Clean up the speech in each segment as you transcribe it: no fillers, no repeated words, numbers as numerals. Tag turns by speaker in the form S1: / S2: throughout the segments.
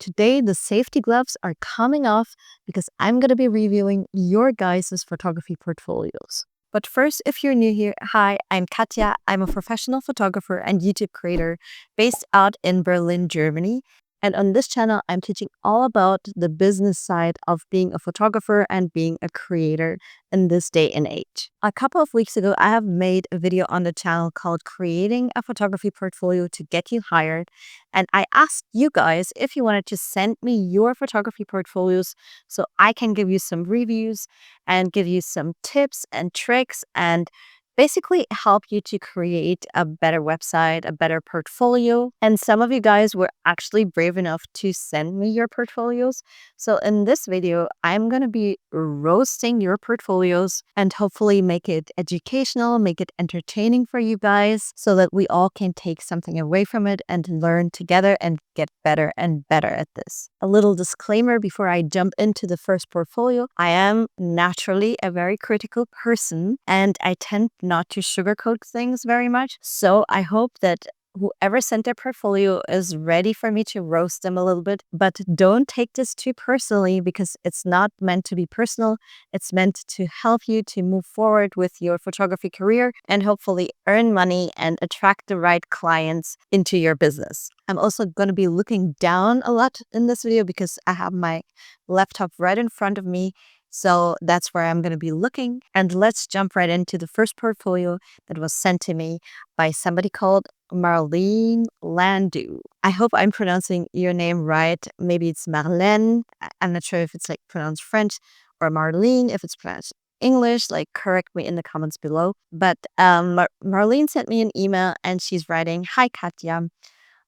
S1: Today, the safety gloves are coming off because I'm going to be reviewing your guys' photography portfolios. But first, if you're new here, hi, I'm Katja. I'm a professional photographer and YouTube creator based out in Berlin, Germany. And on this channel, I'm teaching all about the business side of being a photographer and being a creator in this day and age. A couple of weeks ago, I have made a video on the channel called Creating a Photography Portfolio to Get You Hired. And I asked you guys if you wanted to send me your photography portfolios so I can give you some reviews and give you some tips and tricks and basically help you to create a better website, a better portfolio. And some of you guys were actually brave enough to send me your portfolios. So in this video, I'm going to be roasting your portfolios and hopefully make it educational, make it entertaining for you guys so that we all can take something away from it and learn together and get better and better at this. A little disclaimer before I jump into the first portfolio. I am naturally a very critical person and I tend not to sugarcoat things very much. So I hope that whoever sent their portfolio is ready for me to roast them a little bit, but don't take this too personally because it's not meant to be personal. It's meant to help you to move forward with your photography career and hopefully earn money and attract the right clients into your business. I'm also going to be looking down a lot in this video because I have my laptop right in front of me. So that's where I'm going to be looking. And let's jump right into the first portfolio that was sent to me by somebody called Marlene Landu. I hope I'm pronouncing your name right. Maybe it's Marlene. I'm not sure if it's like pronounced French or Marlene, if it's pronounced English, like correct me in the comments below. But Marlene sent me an email and she's writing, "Hi Katja.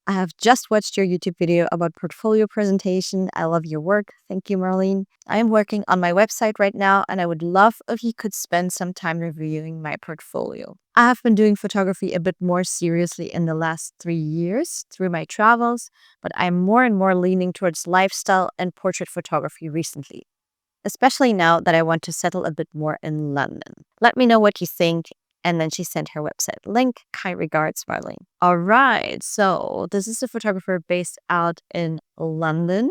S1: I have just watched your YouTube video about portfolio presentation. I love your work. Thank you, Marlene. I am working on my website right now, and I would love if you could spend some time reviewing my portfolio. I have been doing photography a bit more seriously in the last 3 years through my travels, but I'm more and more leaning towards lifestyle and portrait photography recently, especially now that I want to settle a bit more in London. Let me know what you think." And then she sent her website link. Kind regards, Marlene. All right. So this is a photographer based out in London.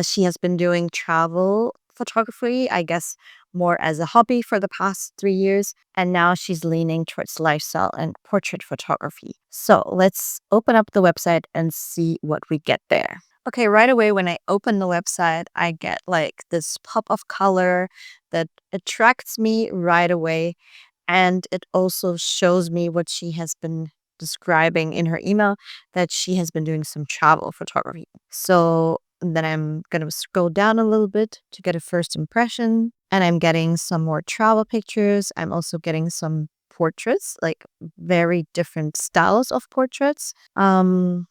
S1: She has been doing travel photography, I guess, more as a hobby for the past 3 years. And now she's leaning towards lifestyle and portrait photography. So let's open up the website and see what we get there. Okay, right away when I open the website, I get like this pop of color that attracts me right away. And it also shows me what she has been describing in her email, that she has been doing some travel photography. So then I'm going to scroll down a little bit to get a first impression. And I'm getting some more travel pictures. I'm also getting some portraits, like very different styles of portraits. Some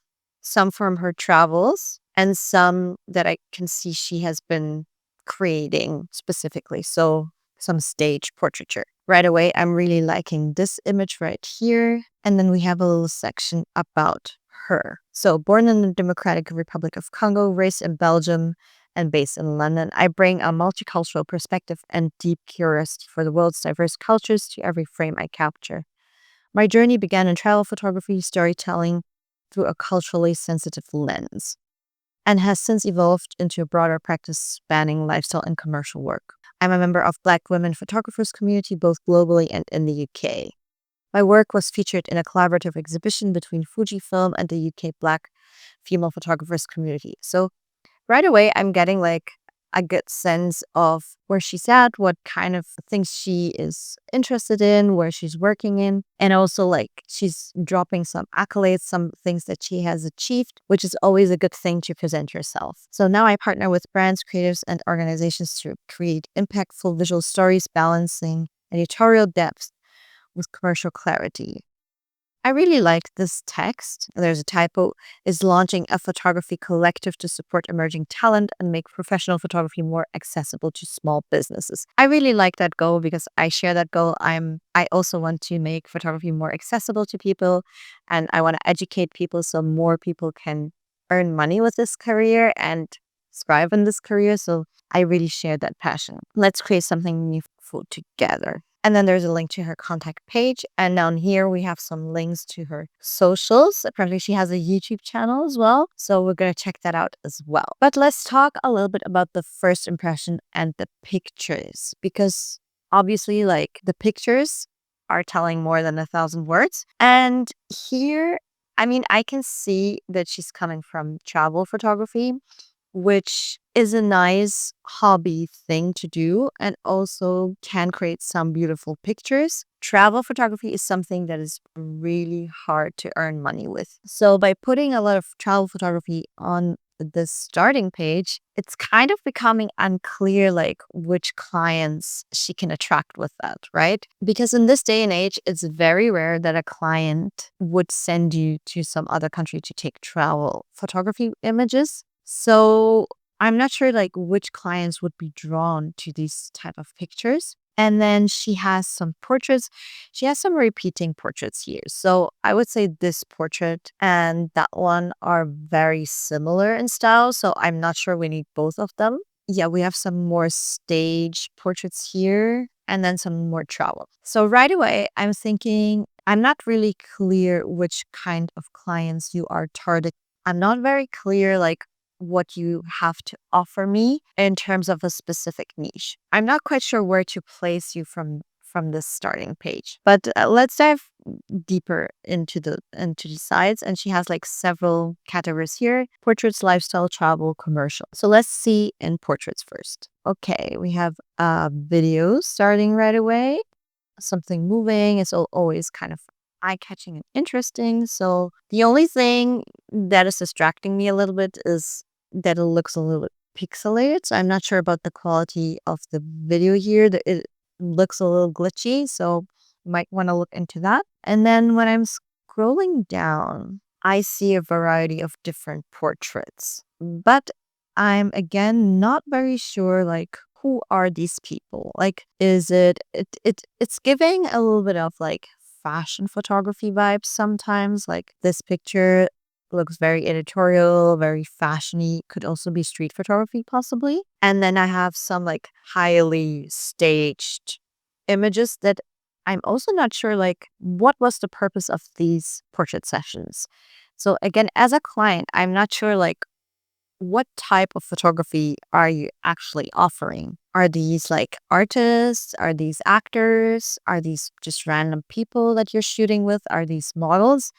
S1: from her travels and some that I can see she has been creating specifically. So some stage portraiture. Right away, I'm really liking this image right here. And then we have a little section about her. So born in the Democratic Republic of Congo, raised in Belgium, and based in London, I bring a multicultural perspective and deep curiosity for the world's diverse cultures to every frame I capture. My journey began in travel photography, storytelling through a culturally sensitive lens, and has since evolved into a broader practice spanning lifestyle and commercial work. I'm a member of Black women photographers community both globally and in the UK. My work was featured in a collaborative exhibition between Fujifilm and the UK Black female photographers community. So right away, I'm getting like a good sense of where she's at, what kind of things she is interested in, where she's working in, and also like she's dropping some accolades, some things that she has achieved, which is always a good thing to present yourself. So now I partner with brands, creatives, and organizations to create impactful visual stories, balancing editorial depth with commercial clarity. I really like this text. There's a typo. Is launching a photography collective to support emerging talent and make professional photography more accessible to small businesses. I really like that goal because I share that goal. I also want to make photography more accessible to people, and I want to educate people so more people can earn money with this career and thrive in this career. So I really share that passion. Let's create something meaningful together. And then there's a link to her contact page. And down here, we have some links to her socials. Apparently, she has a YouTube channel as well. So we're going to check that out as well. But let's talk a little bit about the first impression and the pictures, because obviously, like, the pictures are telling more than 1,000 words. And here, I mean, I can see that she's coming from travel photography, which is a nice hobby thing to do and also can create some beautiful pictures. Travel photography is something that is really hard to earn money with. So by putting a lot of travel photography on the starting page, it's kind of becoming unclear like which clients she can attract with that, right? Because in this day and age, it's very rare that a client would send you to some other country to take travel photography images. So I'm not sure like which clients would be drawn to these type of pictures. And then she has some portraits. She has some repeating portraits here. So I would say this portrait and that one are very similar in style. So I'm not sure we need both of them. Yeah, we have some more stage portraits here and then some more travel. So right away, I'm thinking I'm not really clear which kind of clients you are targeting. I'm not very clear like what you have to offer me in terms of a specific niche. I'm not quite sure where to place you from this starting page. But let's dive deeper into the sides. And she has like several categories here: portraits, lifestyle, travel, commercial. So let's see in portraits first. Okay, we have videos starting right away. Something moving is always kind of eye-catching and interesting. So the only thing that is distracting me a little bit is that it looks a little bit pixelated. So I'm not sure about the quality of the video here. It looks a little glitchy, so you might want to look into that. And then when I'm scrolling down, I see a variety of different portraits. But I'm again not very sure like who are these people? Like, is it's giving a little bit of like fashion photography vibes sometimes. Like this picture looks very editorial, very fashiony. Could also be street photography possibly. And then I have some like highly staged images that I'm also not sure like what was the purpose of these portrait sessions. So again, as a client, I'm not sure like what type of photography are you actually offering? Are these like artists? Are these actors? Are these just random people that you're shooting with? Are these models?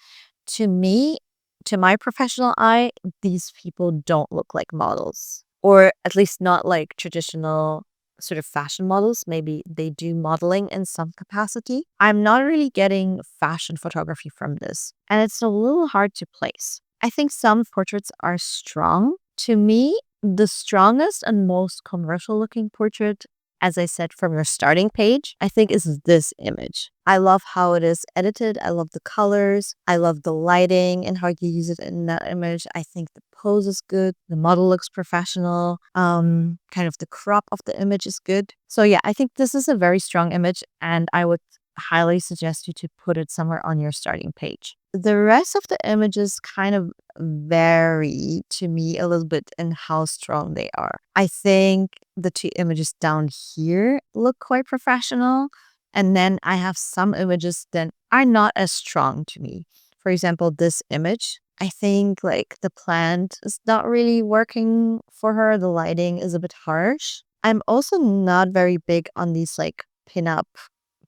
S1: To me, to my professional eye, these people don't look like models, or at least not like traditional sort of fashion models. Maybe they do modeling in some capacity. I'm not really getting fashion photography from this, and it's a little hard to place. I think some portraits are strong. To me, the strongest and most commercial looking portrait, as I said, from your starting page, I think is this image. I love how it is edited. I love the colors. I love the lighting and how you use it in that image. I think the pose is good. The model looks professional. Kind of the crop of the image is good. So yeah, I think this is a very strong image, and I would highly suggest you to put it somewhere on your starting page. The rest of the images kind of vary to me a little bit in how strong they are. I think the two images down here look quite professional. And then I have some images that are not as strong to me. For example, this image, I think like the plant is not really working for her. The lighting is a bit harsh. I'm also not very big on these like pinup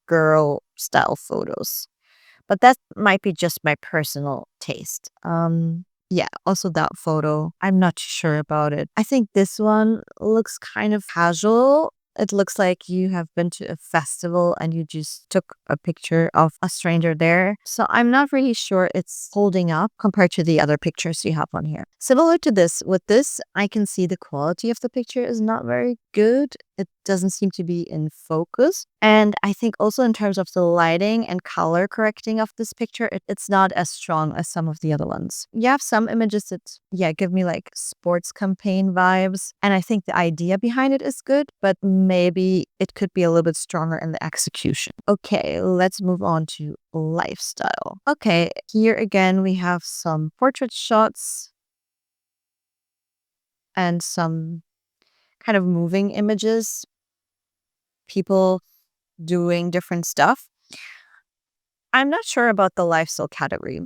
S1: girl style photos, but that might be just my personal taste. Yeah, also that photo, I'm not sure about it. I think this one looks kind of casual. It looks like you have been to a festival and you just took a picture of a stranger there. So I'm not really sure it's holding up compared to the other pictures you have on here. Similar to this, with this, I can see the quality of the picture is not very good. It doesn't seem to be in focus. And I think also in terms of the lighting and color correcting of this picture, it's not as strong as some of the other ones. You have some images that, yeah, give me like sports campaign vibes. And I think the idea behind it is good, but maybe it could be a little bit stronger in the execution. Okay, let's move on to lifestyle. Okay, here again, we have some portrait shots and some kind of moving images. People doing different stuff. I'm not sure about the lifestyle category.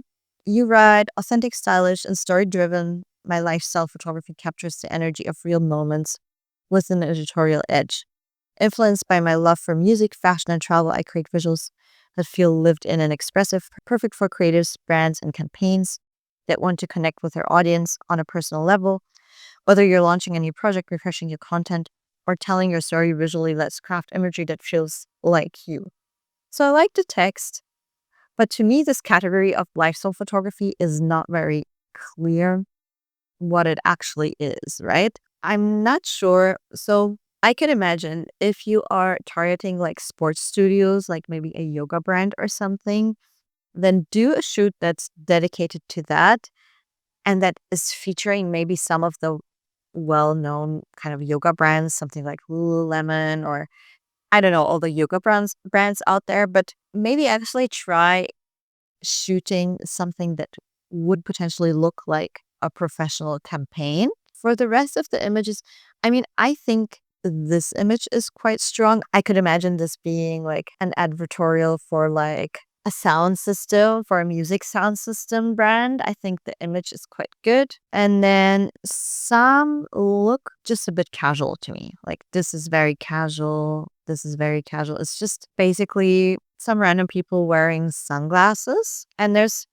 S1: You write authentic, stylish, and story driven. My lifestyle photography captures the energy of real moments with an editorial edge. Influenced by my love for music, fashion, and travel, I create visuals that feel lived in and expressive, perfect for creatives, brands, and campaigns that want to connect with their audience on a personal level. Whether you're launching a new project, refreshing your content, or telling your story visually, let's craft imagery that feels like you. So I like the text, but to me, this category of lifestyle photography is not very clear what it actually is, right? I'm not sure. So I can imagine if you are targeting like sports studios, like maybe a yoga brand or something, then do a shoot that's dedicated to that and that is featuring maybe some of the well-known kind of yoga brands, something like Lululemon or I don't know, all the yoga brands out there, but maybe actually try shooting something that would potentially look like a professional campaign. For the rest of the images, I mean, I think this image is quite strong. I could imagine this being like an advertorial for like a sound system, for a music sound system brand. I think the image is quite good. And then some look just a bit casual to me. Like this is very casual. This is very casual. It's just basically some random people wearing sunglasses. And there's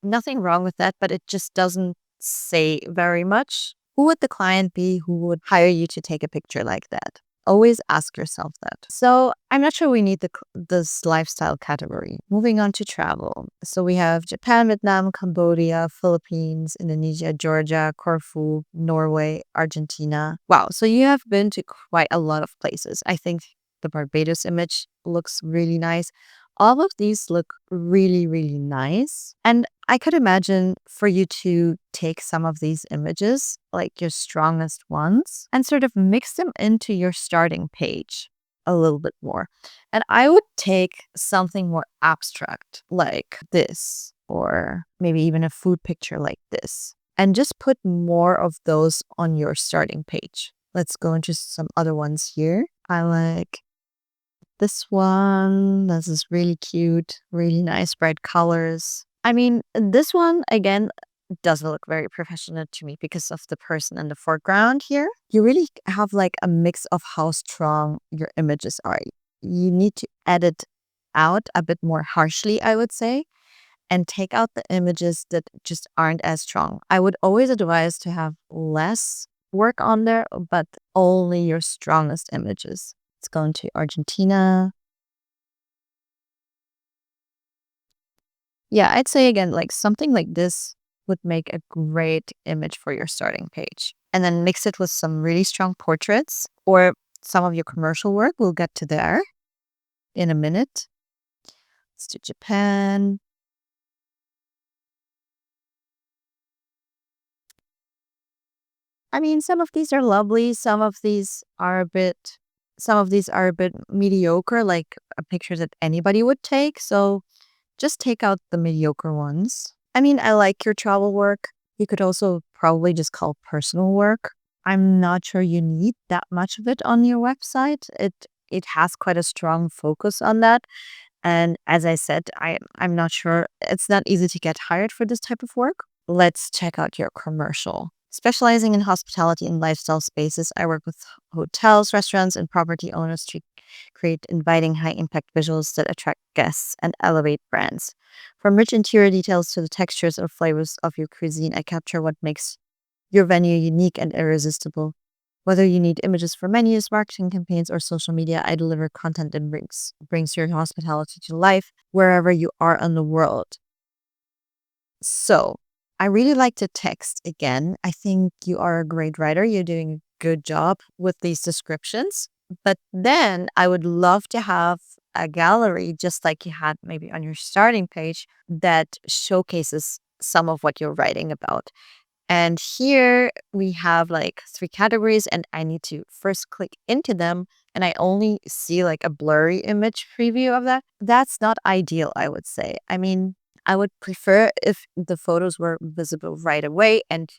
S1: nothing wrong with that, but it just doesn't say very much. Who would the client be who would hire you to take a picture like that? Always ask yourself that. So I'm not sure we need this lifestyle category. Moving on to travel. So we have Japan, Vietnam, Cambodia, Philippines, Indonesia, Georgia, Corfu, Norway, Argentina. Wow. So you have been to quite a lot of places. I think the Barbados image looks really nice. All of these look really, really nice. And I could imagine for you to take some of these images, like your strongest ones, and sort of mix them into your starting page a little bit more. And I would take something more abstract like this, or maybe even a food picture like this, and just put more of those on your starting page. Let's go into some other ones here. I like this one. This is really cute, really nice, bright colors. I mean, this one, again, doesn't look very professional to me because of the person in the foreground here. You really have like a mix of how strong your images are. You need to edit out a bit more harshly, I would say, and take out the images that just aren't as strong. I would always advise to have less work on there, but only your strongest images. Let's go into Argentina. Yeah, I'd say again, like something like this would make a great image for your starting page. And then mix it with some really strong portraits or some of your commercial work. We'll get to there in a minute. Let's do Japan. I mean, some of these are lovely. Some of these are a bit mediocre, like a picture that anybody would take. So just take out the mediocre ones. I mean, I like your travel work. You could also probably just call personal work. I'm not sure you need that much of it on your website. It has quite a strong focus on that. And as I said, I'm not sure. It's not easy to get hired for this type of work. Let's check out your commercial. Specializing in hospitality and lifestyle spaces, I work with hotels, restaurants, and property owners to create inviting, high impact visuals that attract guests and elevate brands. From rich interior details to the textures or flavors of your cuisine, I capture what makes your venue unique and irresistible. Whether you need images for menus, marketing campaigns, or social media, I deliver content that brings your hospitality to life wherever you are in the world. So, I really like the text again. I think you are a great writer. You're doing a good job with these descriptions. But then I would love to have a gallery, just like you had maybe on your starting page, that showcases some of what you're writing about. And here we have like three categories, and I need to first click into them. And I only see like a blurry image preview of that. That's not ideal, I would say. I mean, I would prefer if the photos were visible right away and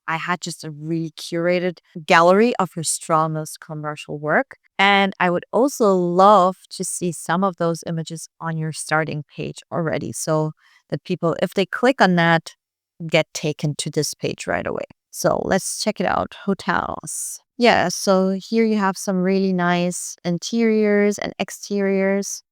S1: I had just a really curated gallery of your strongest commercial work. And I would also love to see some of those images on your starting page already so that people, if they click on that, get taken to this page right away. So let's check it out. Hotels. Yeah, so here you have some really nice interiors and exteriors.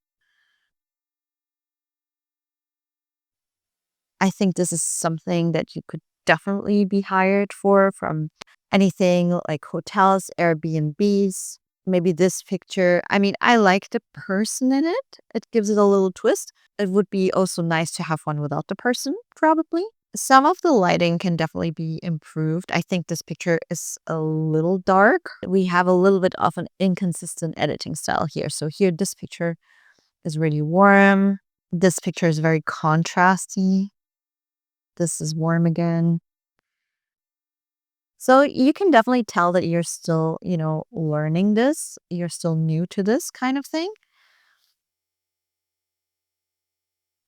S1: I think this is something that you could definitely be hired for from anything like hotels, Airbnbs. Maybe this picture. I mean, I like the person in it. It gives it a little twist. It would be also nice to have one without the person, probably. Some of the lighting can definitely be improved. I think this picture is a little dark. We have a little bit of an inconsistent editing style here. So here, this picture is really warm. This picture is very contrasty. This is warm again. So you can definitely tell that you're still, learning this. You're still new to this kind of thing.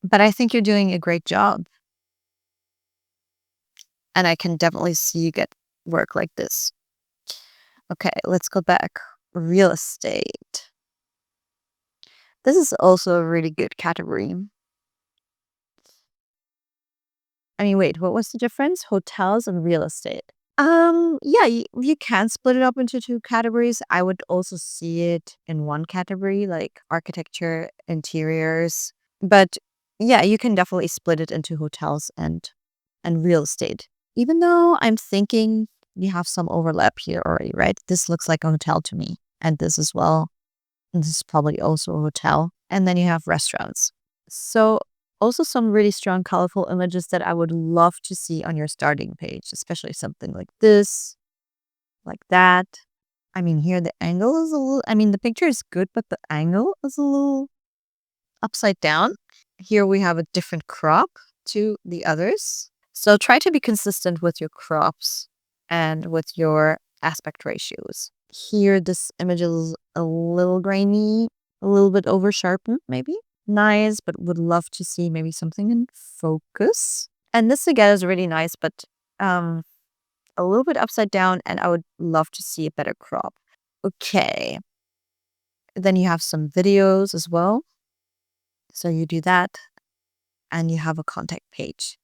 S1: But I think you're doing a great job. And I can definitely see you get work like this. Okay, let's go back. Real estate. This is also a really good category. I mean, wait, what was the difference? Hotels and real estate. Yeah, you can split it up into two categories. I would also see it in one category, like architecture, interiors. But yeah, you can definitely split it into hotels and real estate. Even though I'm thinking you have some overlap here already, right? This looks like a hotel to me, and this as well. And this is probably also a hotel. And then you have restaurants. So also some really strong, colorful images that I would love to see on your starting page, especially something like this, like that. I mean, here the angle is a little, I mean, the picture is good, but the angle is a little upside down. Here we have a different crop to the others. So try to be consistent with your crops and with your aspect ratios. Here, this image is a little grainy, a little bit over sharpened, maybe. Nice, but would love to see maybe something in focus. And this again is really nice, but um, a little bit upside down, and I would love to see a better crop. Okay. Then you have some videos as well. So you do that, and you have a contact page.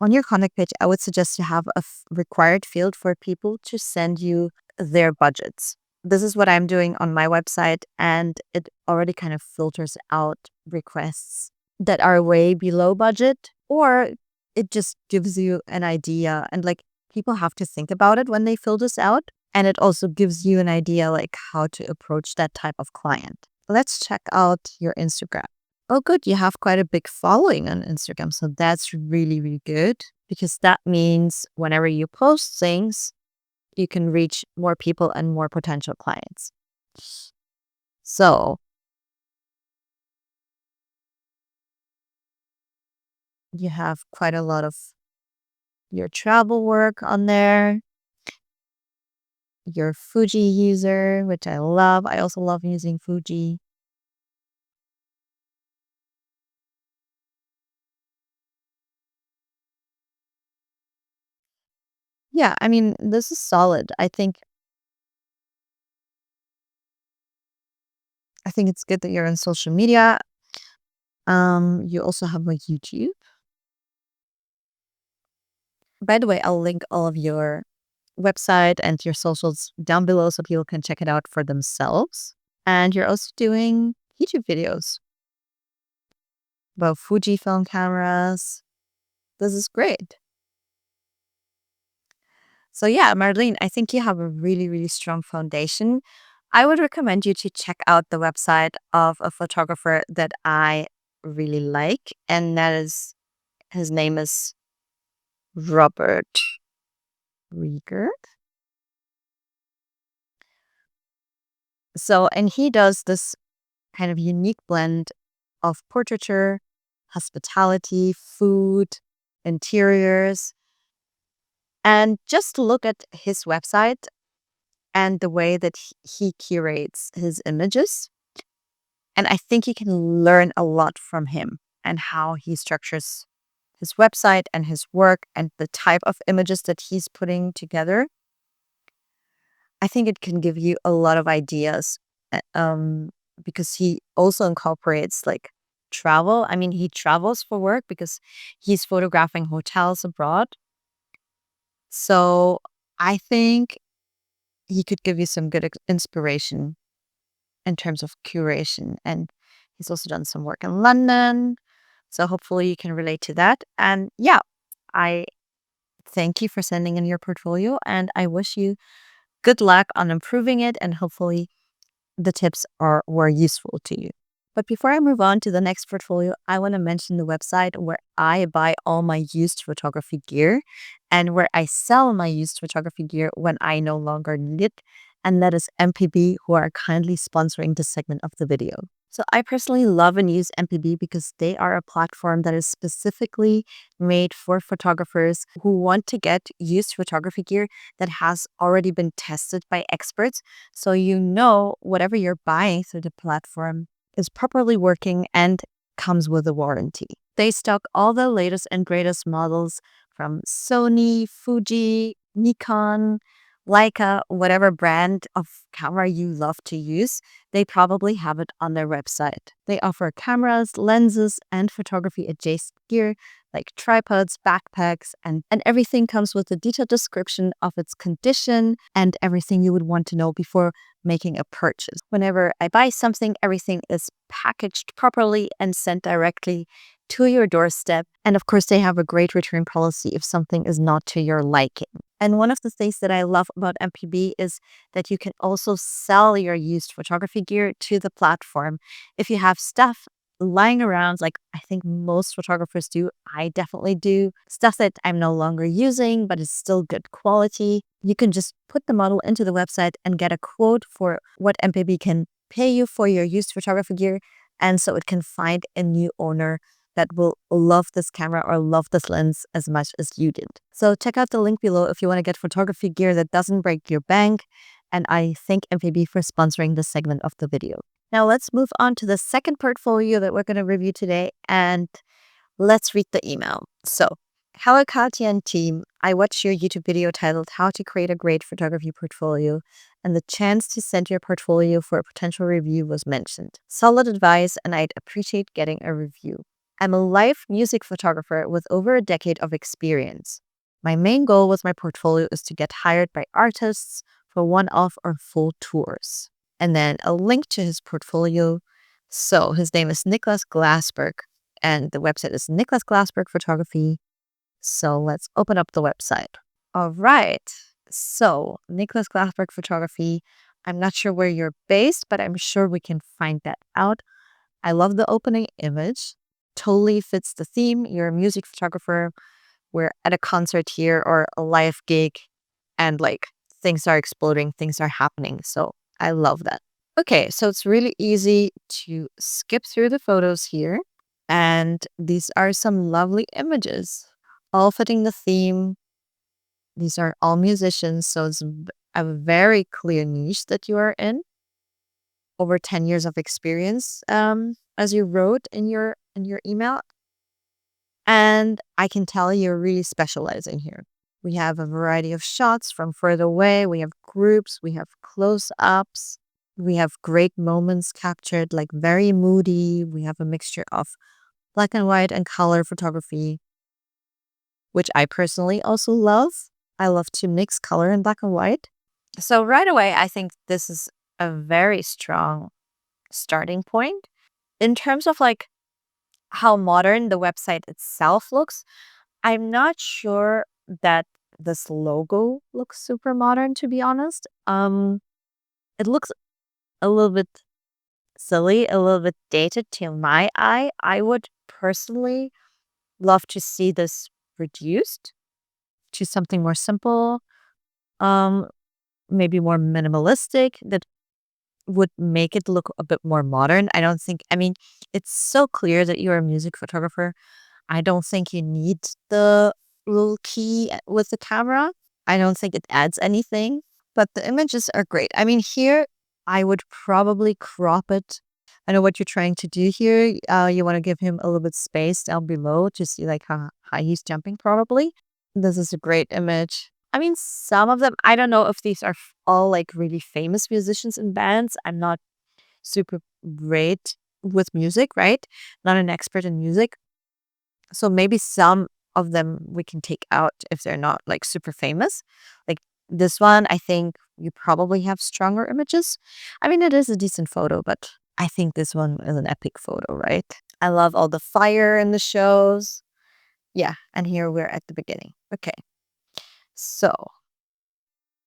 S1: On your contact page, I would suggest to have a required field for people to send you their budgets. This is what I'm doing on my website, and it already kind of filters out requests that are way below budget, or it just gives you an idea. And like people have to think about it when they fill this out. And it also gives you an idea like how to approach that type of client. Let's check out your Instagram. Oh, good. You have quite a big following on Instagram. So that's really, really good because that means whenever you post things, you can reach more people and more potential clients. So you have quite a lot of your travel work on there. Your Fuji user, which I love. I also love using Fuji. Yeah, I mean, this is solid. I think it's good that you're on social media. You also have a YouTube. By the way, I'll link all of your website and your socials down below so people can check it out for themselves. And you're also doing YouTube videos about Fujifilm cameras. This is great. So yeah, Marlene, I think you have a really, really strong foundation. I would recommend you to check out the website of a photographer that I really like, and that is his name is Robert Rieger. So, and he does this kind of unique blend of portraiture, hospitality, food, interiors. And just look at his website and the way that he curates his images. And I think you can learn a lot from him and how he structures his website and his work and the type of images that he's putting together, I think it can give you a lot of ideas. Because he also incorporates like travel. I mean, he travels for work because he's photographing hotels abroad. So I think he could give you some good inspiration in terms of curation. And he's also done some work in London. So hopefully you can relate to that. And yeah, I thank you for sending in your portfolio, and I wish you good luck on improving it, and hopefully the tips were useful to you. But before I move on to the next portfolio, I want to mention the website where I buy all my used photography gear and where I sell my used photography gear when I no longer need it. And that is MPB, who are kindly sponsoring this segment of the video. So I personally love and use MPB because they are a platform that is specifically made for photographers who want to get used photography gear that has already been tested by experts. So you know whatever you're buying through the platform is properly working and comes with a warranty. They stock all the latest and greatest models from Sony, Fuji, Nikon, Leica, whatever brand of camera you love to use, they probably have it on their website. They offer cameras, lenses, and photography adjacent gear like tripods, backpacks, and everything comes with a detailed description of its condition and everything you would want to know before making a purchase. Whenever I buy something, everything is packaged properly and sent directly to your doorstep. And of course, they have a great return policy if something is not to your liking. And one of the things that I love about MPB is that you can also sell your used photography gear to the platform. If you have stuff lying around, like I think most photographers do, I definitely do, stuff that I'm no longer using, but is still good quality, you can just put the model into the website and get a quote for what MPB can pay you for your used photography gear. And so it can find a new owner that will love this camera or love this lens as much as you did. So check out the link below if you want to get photography gear that doesn't break your bank. And I thank MPB for sponsoring this segment of the video. Now let's move on to the second portfolio that we're going to review today, and let's read the email. So, hello Katja and team. I watched your YouTube video titled How to Create a Great Photography Portfolio, and the chance to send your portfolio for a potential review was mentioned. Solid advice, and I'd appreciate getting a review. I'm a live music photographer with over a decade of experience. My main goal with my portfolio is to get hired by artists for one-off or full tours. And then a link to his portfolio. So his name is Niclas Glasberg, and the website is Niclas Glasberg Photography. So let's open up the website. All right. So Niclas Glasberg Photography. I'm not sure where you're based, but I'm sure we can find that out. I love the opening image. Totally fits the theme. You're a music photographer. We're at a concert here or a live gig, and like things are exploding, things are happening. So I love that. Okay, so it's really easy to skip through the photos here. And these are some lovely images, all fitting the theme. These are all musicians, so it's a very clear niche that you are in. Over 10 years of experience, as you wrote in your email. And I can tell you're really specializing here. We have a variety of shots from further away. We have groups, we have close-ups, we have great moments captured, like very moody. We have a mixture of black and white and color photography, which I personally also love. I love to mix color and black and white. So right away, I think this is a very strong starting point. In terms of like how modern the website itself looks, I'm not sure that this logo looks super modern, to be honest. It looks a little bit silly, a little bit dated to my eye. I would personally love to see this reduced to something more simple, um, maybe more minimalistic, that would make it look a bit more modern. I mean, it's so clear that you're a music photographer. I don't think you need the little key with the camera. I don't think it adds anything, but the images are great. I mean, here I would probably crop it I know what you're trying to do here. You want to give him a little bit space down below to see like how high he's jumping probably. This is a great image. I mean, some of them, I don't know if these are all like really famous musicians and bands. I'm not super great with music, right? Not an expert in music. So maybe some of them we can take out if they're not like super famous. Like this one, I think you probably have stronger images. I mean, it is a decent photo, but I think this one is an epic photo, right? I love all the fire in the shows. Yeah, and here we're at the beginning. Okay, so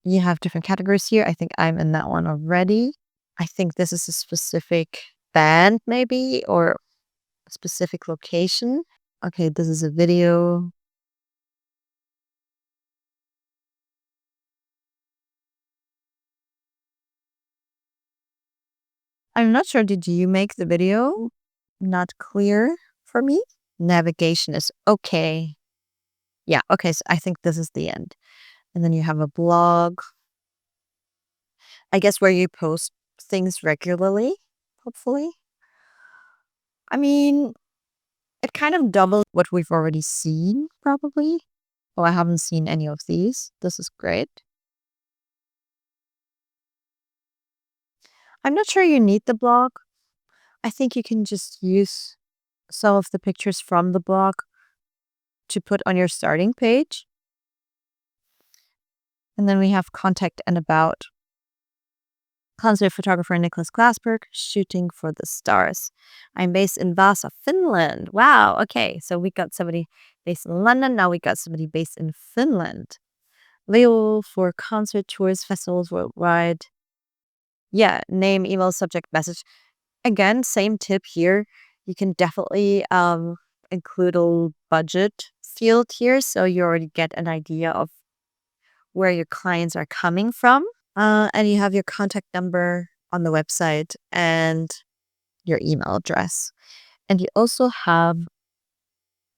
S1: you have different categories here. I think I'm in that one already. I think this is a specific band, maybe, or a specific location. Okay, this is a video. I'm not sure. Did you make the video? Not clear for me. Navigation is okay. Yeah, okay. So I think this is the end. And then you have a blog, I guess, where you post things regularly, hopefully. I mean, it kind of doubles what we've already seen, probably. Oh, I haven't seen any of these. This is great. I'm not sure you need the blog. I think you can just use some of the pictures from the blog to put on your starting page. And then we have contact and about. Concert photographer Niclas Glasberg, shooting for the stars. I'm based in Vasa, Finland. Wow. Okay. So we got somebody based in London. Now we got somebody based in Finland. Available for concert tours, festivals worldwide. Yeah. Name, email, subject, message. Again, same tip here. You can definitely include a budget field here so you already get an idea of where your clients are coming from. And you have your contact number on the website and your email address. And you also have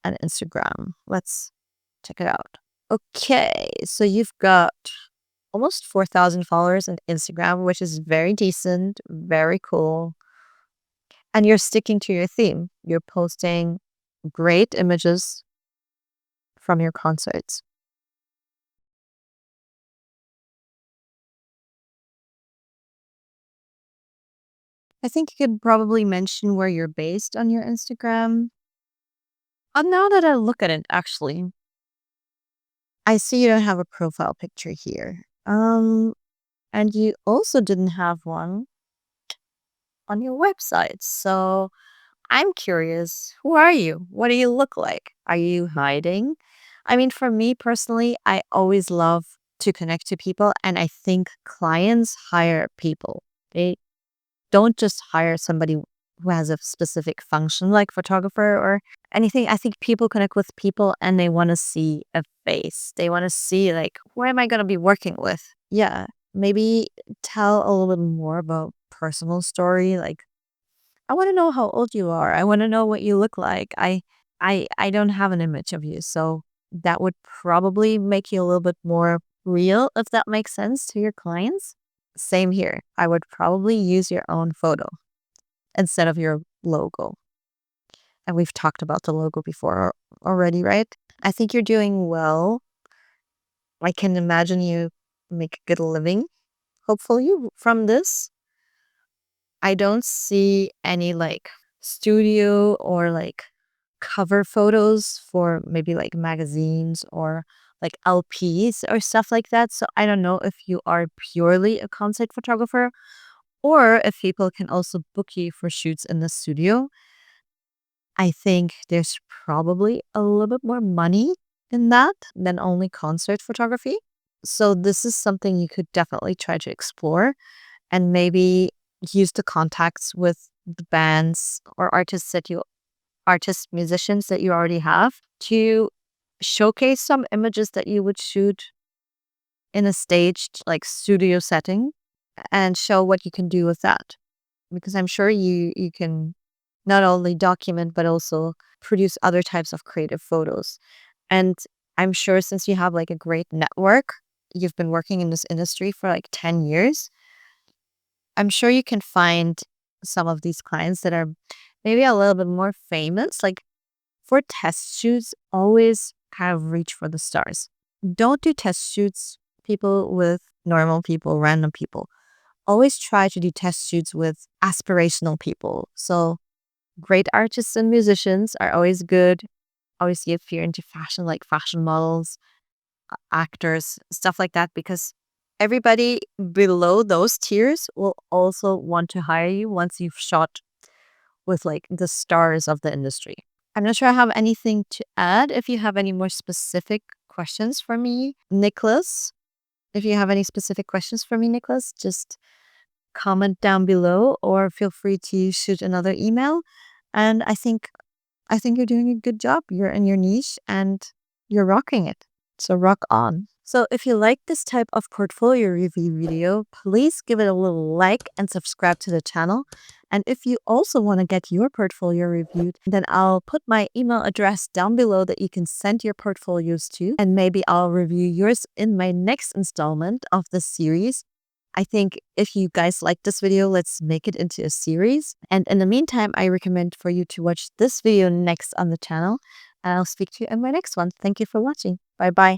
S1: an Instagram. Let's check it out. Okay, so you've got almost 4,000 followers on Instagram, which is very decent, very cool. And you're sticking to your theme. You're posting great images from your concerts. I think you could probably mention where you're based on your Instagram. Now that I look at it, actually, I see you don't have a profile picture here. And you also didn't have one on your website. So I'm curious, who are you? What do you look like? Are you hiding? I mean, for me personally, I always love to connect to people, and I think clients hire people. They don't just hire somebody who has a specific function like photographer or anything. I think people connect with people and they want to see a face. They want to see like, who am I going to be working with? Yeah, maybe tell a little bit more about personal story. Like, I want to know how old you are. I want to know what you look like. I don't have an image of you, so that would probably make you a little bit more real, if that makes sense to your clients. Same here. I would probably use your own photo instead of your logo. And we've talked about the logo before already, right? I think you're doing well. I can imagine you make a good living, hopefully, from this. I don't see any like studio or like cover photos for maybe like magazines or like LPs or stuff like that. So I don't know if you are purely a concert photographer or if people can also book you for shoots in the studio. I think there's probably a little bit more money in that than only concert photography. So this is something you could definitely try to explore and maybe use the contacts with the bands or musicians that you already have to showcase some images that you would shoot in a staged like studio setting and show what you can do with that. Because I'm sure you can not only document but also produce other types of creative photos. And I'm sure since you have like a great network, you've been working in this industry for like 10 years, I'm sure you can find some of these clients that are maybe a little bit more famous, like for test shoots, always kind of reach for the stars. Don't do test shoots people with normal people, random people. Always try to do test shoots with aspirational people. So great artists and musicians are always good. Obviously, if you're into fashion, like fashion models, actors, stuff like that, because everybody below those tiers will also want to hire you once you've shot with like the stars of the industry. I'm not sure I have anything to add. If you have any more specific questions for me, Niclas, if you have any specific questions for me, Niclas, just comment down below or feel free to shoot another email. And I think you're doing a good job. You're in your niche and you're rocking it. So rock on. So if you like this type of portfolio review video, please give it a little like and subscribe to the channel. And if you also want to get your portfolio reviewed, then I'll put my email address down below that you can send your portfolios to. And maybe I'll review yours in my next installment of this series. I think if you guys like this video, let's make it into a series. And in the meantime, I recommend for you to watch this video next on the channel. And I'll speak to you in my next one. Thank you for watching. Bye bye.